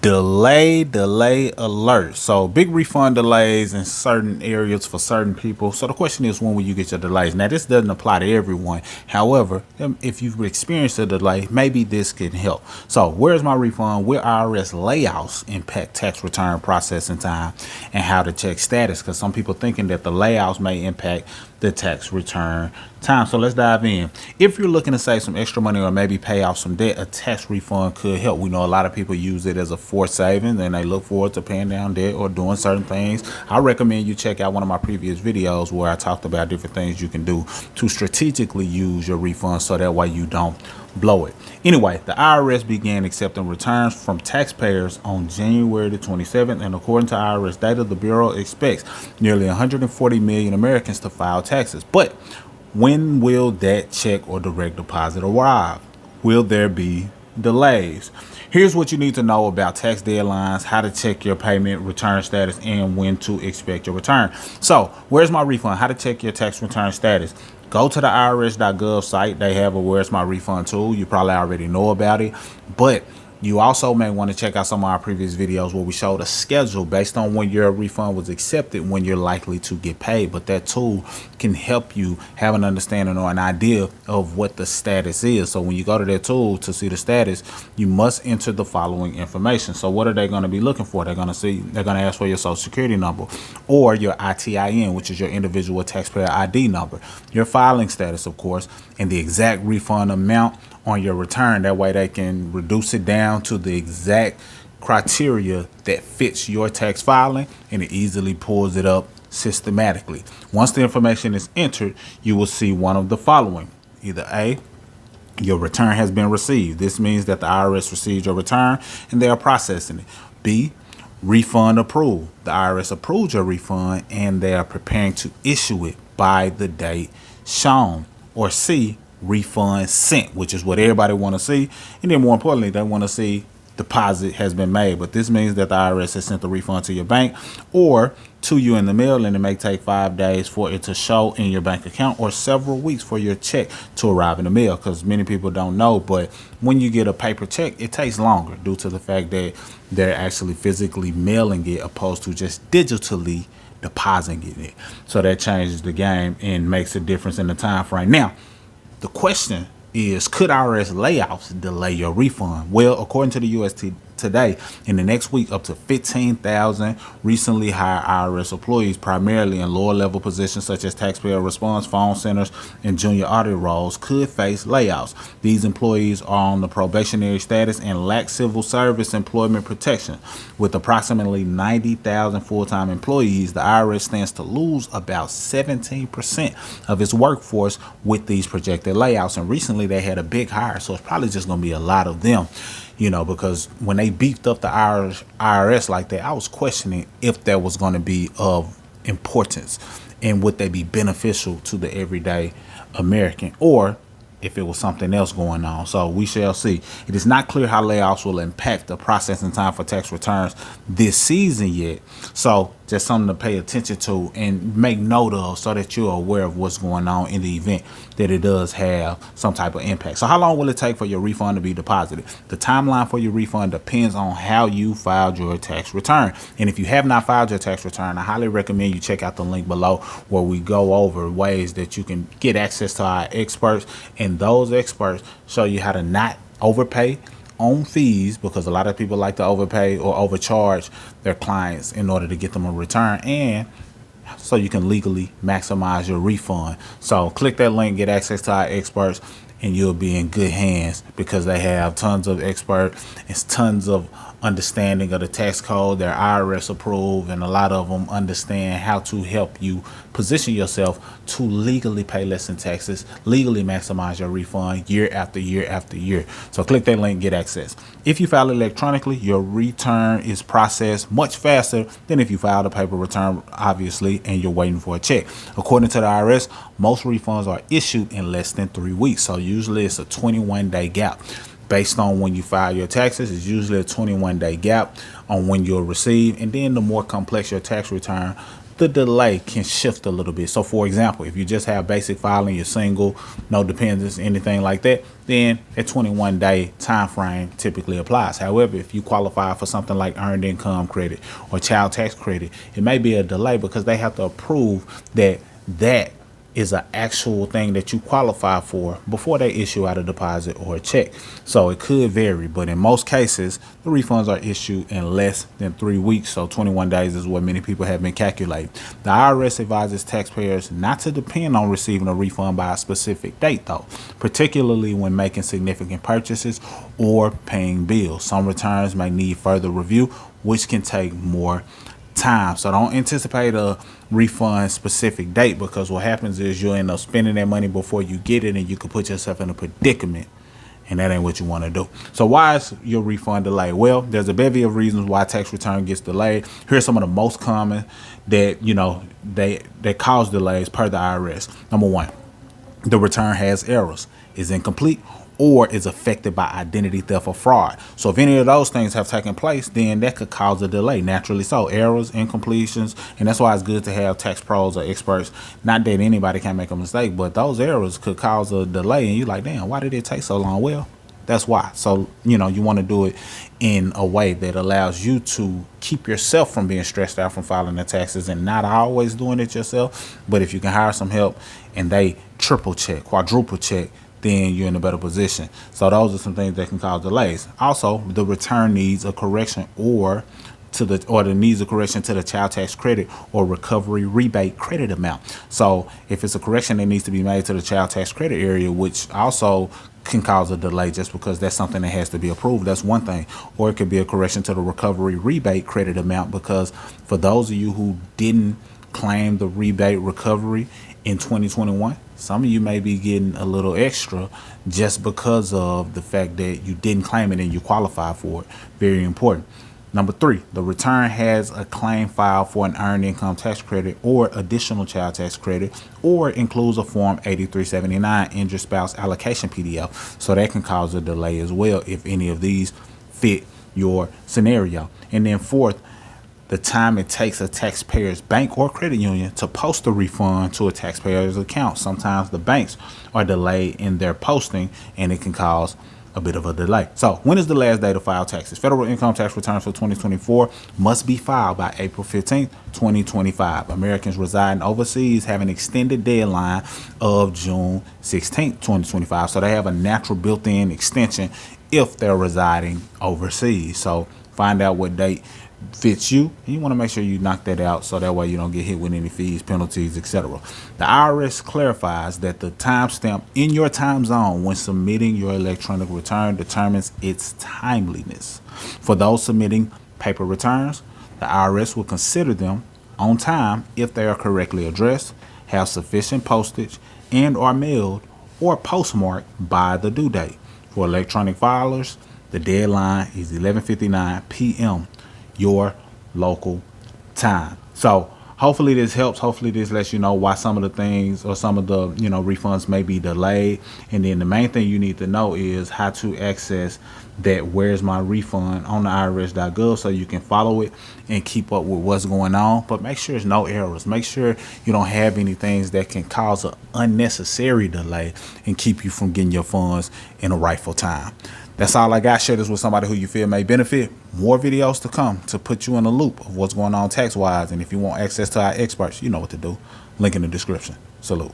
Delay alert. So big refund delays in certain areas for certain people. So the question is, when will you get your delays? Now this doesn't apply to everyone. However, if you've experienced a delay, maybe this can help. So where's my refund? Will IRS layoffs impact tax return processing time, and how to check status? Because some people thinking that the layoffs may impact the tax return time. So let's dive in. If you're looking to save some extra money or maybe pay off some debt, a tax refund could help. We know a lot of people use it as a forced savings and they look forward to paying down debt or doing certain things. I recommend you check out one of my previous videos where I talked about different things you can do to strategically use your refund so that way you don't blow it. Anyway, the IRS began accepting returns from taxpayers on January the 27th, and according to IRS data, the Bureau expects nearly 140 million Americans to file taxes. But when will that check or direct deposit arrive? Will there be delays? Here's what you need to know about tax deadlines, how to check your payment return status, and when to expect your return. So, where's my refund? How to check your tax return status? Go to the IRS.gov site. They have a Where's My Refund tool. You probably already know about it, but you also may want to check out some of our previous videos where we showed a schedule based on when your refund was accepted, when you're likely to get paid. But that tool can help you have an understanding or an idea of what the status is. So when you go to that tool to see the status, you must enter the following information. So what are they going to be looking for? They're going to ask for your social security number or your ITIN, which is your individual taxpayer ID number, your filing status, of course, and the exact refund amount on your return. That way they can reduce it down to the exact criteria that fits your tax filing, and it easily pulls it up systematically. Once the information is entered, you will see one of the following. Either A, your return has been received. This means that the IRS received your return and they are processing it. B, refund approved. The IRS approved your refund and they are preparing to issue it by the date shown. Or C, refund sent, which is what everybody want to see. And then more importantly, they want to see deposit has been made. But this means that the IRS has sent the refund to your bank or to you in the mail, and it may take 5 days for it to show in your bank account or several weeks for your check to arrive in the mail, because many people don't know, but when you get a paper check, it takes longer due to the fact that they're actually physically mailing it opposed to just digitally depositing it. So that changes the game and makes a difference in the time frame. Now, the question is, could IRS layoffs delay your refund? Well, according to the UST Today, in the next week, up to 15,000 recently hired IRS employees, primarily in lower level positions such as taxpayer response, phone centers, and junior audit roles, could face layoffs. These employees are on the probationary status and lack civil service employment protection. With approximately 90,000 full-time employees, the IRS stands to lose about 17% of its workforce with these projected layoffs. And recently they had a big hire, so it's probably just going to be a lot of them. Because when they beefed up the IRS like that, I was questioning if that was going to be of importance and would they be beneficial to the everyday American, or if it was something else going on. So we shall see. It is not clear how layoffs will impact the processing time for tax returns this season yet. So just something to pay attention to and make note of so that you're aware of what's going on in the event that it does have some type of impact. So how long will it take for your refund to be deposited? The timeline for your refund depends on how you filed your tax return. And if you have not filed your tax return, I highly recommend you check out the link below where we go over ways that you can get access to our experts, and those experts show you how to not overpay on fees, because a lot of people like to overpay or overcharge their clients in order to get them a return, and so you can legally maximize your refund. So click that link, get access to our experts, and you'll be in good hands because they have tons of experts and tons of understanding of the tax code. They're IRS approved, and a lot of them understand how to help you position yourself to legally pay less in taxes, legally maximize your refund year after year after year. So click that link, get access. If you file electronically, your return is processed much faster than if you filed a paper return, obviously, and you're waiting for a check. According to the IRS, most refunds are issued in less than 3 weeks. So usually it's a 21-day gap. Based on when you file your taxes, it's usually a 21-day gap on when you'll receive. And then the more complex your tax return, the delay can shift a little bit. So for example, if you just have basic filing, you're single, no dependents, anything like that, then a 21-day time frame typically applies. However, if you qualify for something like earned income credit or child tax credit, it may be a delay because they have to approve that is an actual thing that you qualify for before they issue out a deposit or a check. So it could vary, but in most cases, the refunds are issued in less than 3 weeks. So 21 days is what many people have been calculating. The IRS advises taxpayers not to depend on receiving a refund by a specific date, though, particularly when making significant purchases or paying bills. Some returns may need further review, which can take more time. So don't anticipate a refund specific date, because what happens is you'll end up spending that money before you get it, and you could put yourself in a predicament, and that ain't what you want to do. So why is your refund delayed? Well, there's a bevy of reasons why tax return gets delayed. Here's some of the most common that that cause delays per the IRS. Number one, the return has errors, is incomplete, or is affected by identity theft or fraud. So if any of those things have taken place, then that could cause a delay, naturally so. Errors, incompletions, and that's why it's good to have tax pros or experts. Not that anybody can make a mistake, but those errors could cause a delay, and you're like, damn, why did it take so long? Well, that's why. So, you want to do it in a way that allows you to keep yourself from being stressed out from filing the taxes, and not always doing it yourself. But if you can hire some help and they triple check, quadruple check, then you're in a better position. So those are some things that can cause delays. Also, the return needs a correction needs a correction to the child tax credit or recovery rebate credit amount. So if it's a correction that needs to be made to the child tax credit area, which also can cause a delay just because that's something that has to be approved, that's one thing. Or it could be a correction to the recovery rebate credit amount, because for those of you who didn't claim the rebate recovery in 2021, some of you may be getting a little extra just because of the fact that you didn't claim it and you qualify for it. Very important. Number three, the return has a claim filed for an earned income tax credit or additional child tax credit, or includes a Form 8379 injured spouse allocation PDF. So that can cause a delay as well if any of these fit your scenario. And then fourth, the time it takes a taxpayer's bank or credit union to post a refund to a taxpayer's account. Sometimes the banks are delayed in their posting, and it can cause a bit of a delay. So when is the last day to file taxes? Federal income tax returns for 2024 must be filed by April 15th, 2025. Americans residing overseas have an extended deadline of June 16th, 2025. So they have a natural built-in extension if they're residing overseas. So find out what date fits you, and you want to make sure you knock that out, so that way you don't get hit with any fees, penalties, etc. The IRS clarifies that the timestamp in your time zone when submitting your electronic return determines its timeliness. For those submitting paper returns, the IRS will consider them on time if they are correctly addressed, have sufficient postage, and are mailed or postmarked by the due date. For electronic filers, the deadline is 11:59 p.m. your local time. So hopefully this helps. Hopefully this lets you know why some of the things or some of the refunds may be delayed. And then the main thing you need to know is how to access that where's my refund on the irs.gov, so you can follow it and keep up with what's going on. But make sure there's no errors. Make sure you don't have any things that can cause an unnecessary delay and keep you from getting your funds in a rightful time. That's all I got. Share this with somebody who you feel may benefit. More videos to come to put you in a loop of what's going on tax wise. And if you want access to our experts, you know what to do. Link in the description. Salute.